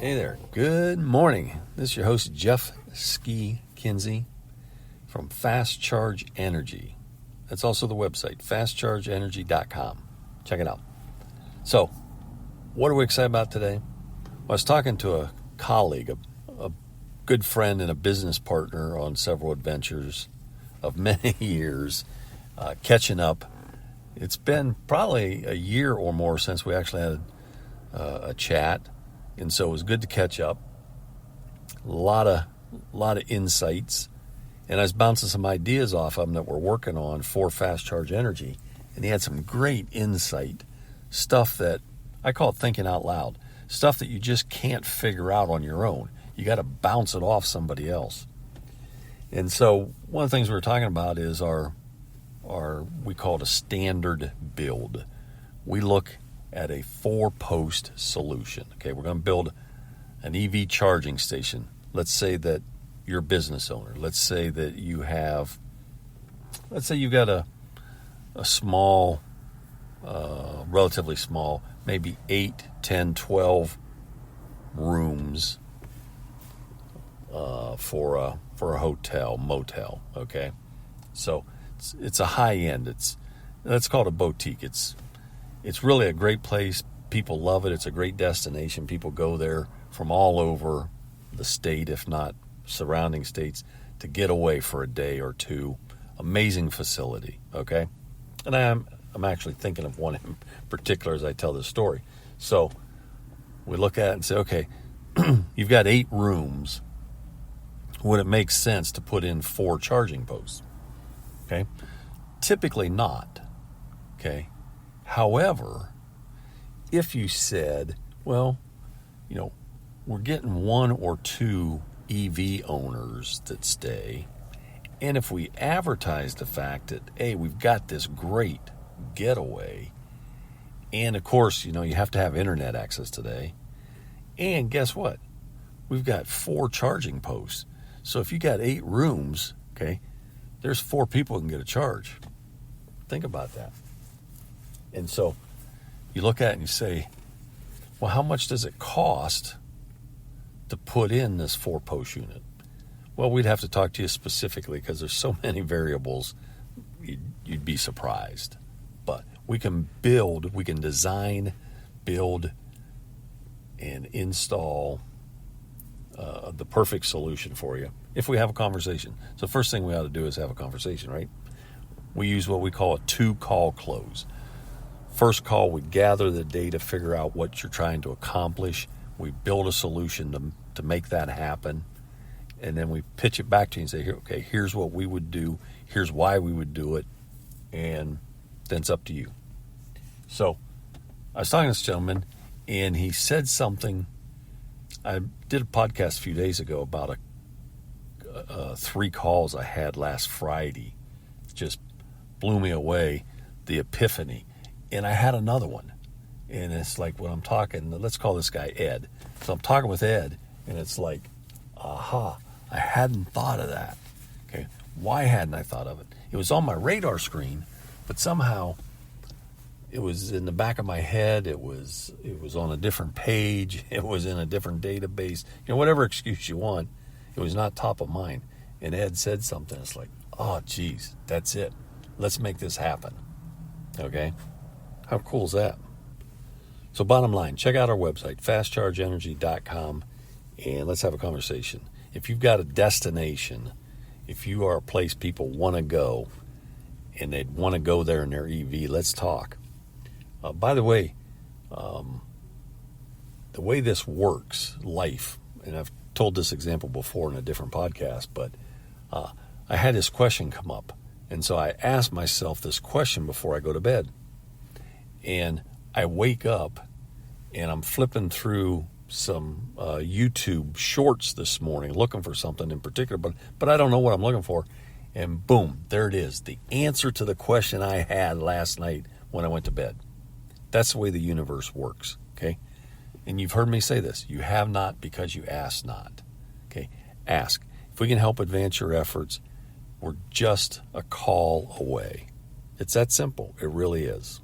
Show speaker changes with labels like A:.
A: Hey there. Good morning. This is your host, Jeff Ski Kinsey from Fast Charge Energy. That's also the website, fastchargeenergy.com. Check it out. So, what are we excited about today? Well, I was talking to a colleague, a good friend and a business partner on several adventures of many years, catching up. It's been probably a year or more since we actually had a chat. And so it was good to catch up. A lot of insights. And I was bouncing some ideas off of him that we're working on for Fast Charge Energy. And he had some great insight. Stuff that I call it thinking out loud. Stuff that you just can't figure out on your own. You got to bounce it off somebody else. And so one of the things we were talking about is our we call it a standard build. We look at a 4-post solution. Okay, we're going to build an EV charging station. Let's say that you're a business owner. Let's say that you've got a small, relatively small, maybe 8, 10, 12 rooms for a hotel, motel. Okay, so it's a high end. Let's call it a boutique. It's really a great place. People love it. It's a great destination. People go there from all over the state, if not surrounding states, to get away for a day or two. Amazing facility, okay? And I'm actually thinking of one in particular as I tell this story. So we look at it and say, okay, you've got 8 rooms. Would it make sense to put in 4 charging posts? Okay? Typically not, okay? However, if you said, well, we're getting 1 or 2 EV owners that stay, and if we advertise the fact that, hey, we've got this great getaway, and of course, you have to have internet access today, and guess what? We've got 4 charging posts. So if you got 8 rooms, okay, there's 4 people who can get a charge. Think about that. And so you look at it and you say, well, how much does it cost to put in this 4-post unit? Well, we'd have to talk to you specifically because there's so many variables, you'd be surprised. But we can design, build, and install the perfect solution for you if we have a conversation. So first thing we ought to do is have a conversation, right? We use what we call a 2-call close. First call, we gather the data, figure out what you're trying to accomplish. We build a solution to make that happen. And then we pitch it back to you and say, okay, here's what we would do. Here's why we would do it. And then it's up to you. So I was talking to this gentleman, and he said something. I did a podcast a few days ago about 3 calls I had last Friday. It just blew me away, the epiphany. And I had another one, and it's like when I'm talking, let's call this guy Ed. So I'm talking with Ed, and it's like, aha, I hadn't thought of that. Okay, why hadn't I thought of it? It was on my radar screen, but somehow it was in the back of my head. It was on a different page. It was in a different database. Whatever excuse you want, it was not top of mind. And Ed said something. It's like, oh, geez, that's it. Let's make this happen. Okay? How cool is that? So bottom line, check out our website, fastchargeenergy.com, and let's have a conversation. If you've got a destination, if you are a place people want to go, and they'd want to go there in their EV, let's talk. By the way this works, life, and I've told this example before in a different podcast, but I had this question come up, and so I asked myself this question before I go to bed. And I wake up and I'm flipping through some YouTube shorts this morning looking for something in particular, but I don't know what I'm looking for. And boom, there it is. The answer to the question I had last night when I went to bed. That's the way the universe works, okay? And you've heard me say this. You have not because you ask not, okay? Ask. If we can help advance your efforts, we're just a call away. It's that simple. It really is.